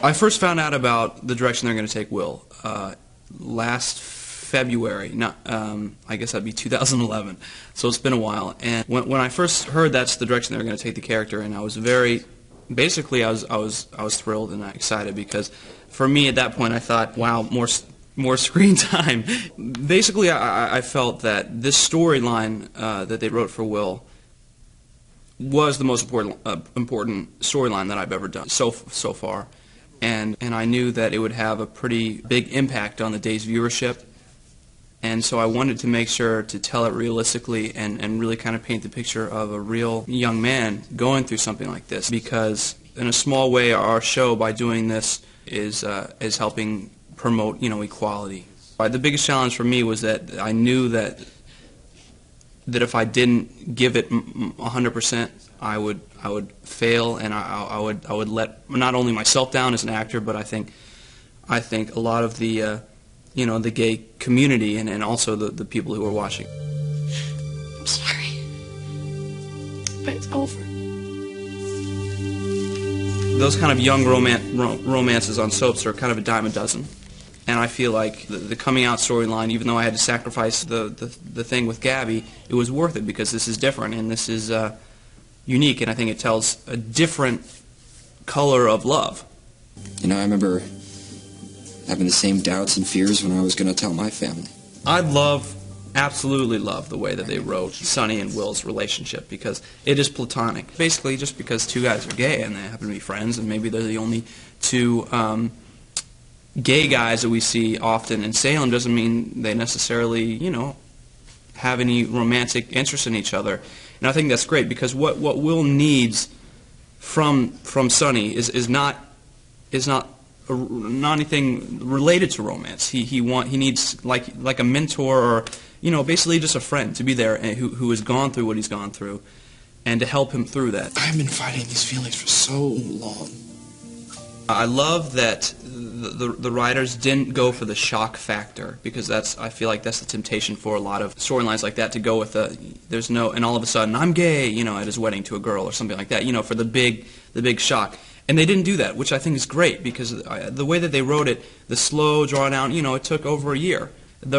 I first found out about the direction they're going to take Will last February. Not, I guess that'd be 2011. So it's been a while. And when I first heard that's the direction they were going to take the character, and I was basically I was thrilled and excited, because for me at that point I thought, wow, more screen time. Basically, I felt that this storyline that they wrote for Will was the most important storyline that I've ever done so far, and I knew that it would have a pretty big impact on the day's viewership, and so I wanted to make sure to tell it realistically and really kind of paint the picture of a real young man going through something like this, because in a small way our show, by doing this, is helping promote, equality. The biggest challenge for me was that I knew that if I didn't give it 100%, I would fail, and I would let not only myself down as an actor, but I think a lot of the the gay community and also the people who are watching. I'm sorry, but it's over. Those kind of young romances on soaps are kind of a dime a dozen. And I feel like the coming out storyline, even though I had to sacrifice the thing with Gabby, it was worth it, because this is different and this is unique, and I think it tells a different color of love. I remember having the same doubts and fears when I was going to tell my family. I absolutely love the way that they wrote Sonny and Will's relationship, because it is platonic. Basically, just because two guys are gay and they happen to be friends, and maybe they're the only two gay guys that we see often in Salem, doesn't mean they necessarily, have any romantic interest in each other. And I think that's great, because what Will needs from Sonny is not anything related to romance. He needs like a mentor, or basically just a friend to be there, and who has gone through what he's gone through, and to help him through that. I've been fighting these feelings for so long. I love that the writers didn't go for the shock factor, because I feel like that's the temptation for a lot of storylines like that, to go with there's no, and all of a sudden I'm gay, at his wedding to a girl or something like that, for the big shock. And they didn't do that, which I think is great, because the way that they wrote it, the slow, drawn out, it took over a year.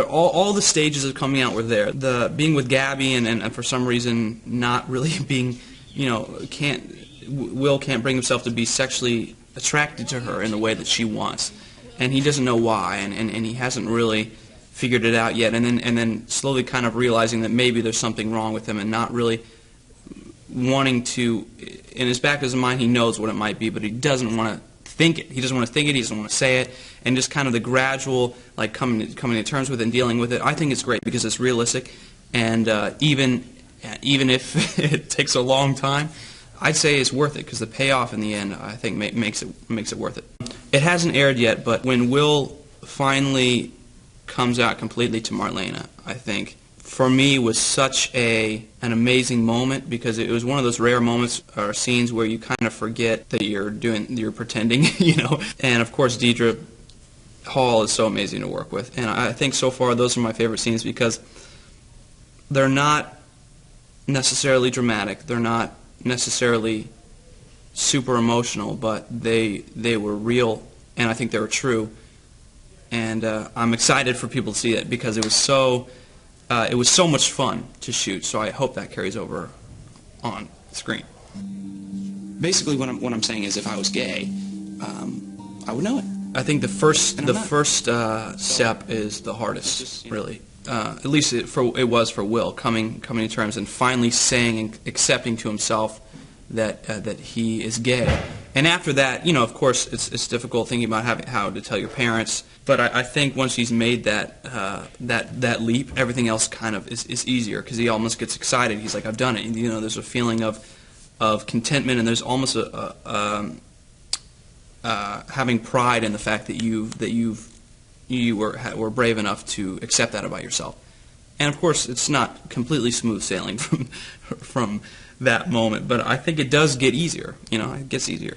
All the stages of coming out were there. The being with Gabby and for some reason not really being, Will can't bring himself to be sexually attracted to her in the way that she wants, and he doesn't know why, and he hasn't really figured it out yet, and then slowly kind of realizing that maybe there's something wrong with him, and not really wanting to, in his back of his mind he knows what it might be, but he doesn't want to think it. He doesn't want to think it, he doesn't want to say it, and just kind of the gradual coming to terms with it and dealing with it. I think it's great because it's realistic, and even if it takes a long time, I'd say it's worth it, because the payoff in the end, I think, makes it worth it. It hasn't aired yet, but when Will finally comes out completely to Marlena, I think, for me, was such an amazing moment, because it was one of those rare moments or scenes where you kind of forget that you're pretending, And of course, Deidre Hall is so amazing to work with, and I think so far those are my favorite scenes, because they're not necessarily dramatic, they're not necessarily super emotional, but they were real, and I think they were true, and I'm excited for people to see it, because it was so much fun to shoot. So I hope that carries over on screen. Basically, what I'm saying is, if I was gay, I would know it. I think the first step is the hardest, really. At least it was for Will, coming to terms and finally saying and accepting to himself that he is gay. And after that, of course, it's difficult thinking about how to tell your parents. But I think once he's made that leap, everything else kind of is easier, because he almost gets excited. He's like, I've done it. There's a feeling of contentment, and there's almost having pride in the fact that you were brave enough to accept that about yourself. And of course, it's not completely smooth sailing from that moment, but I think it does get easier. It gets easier.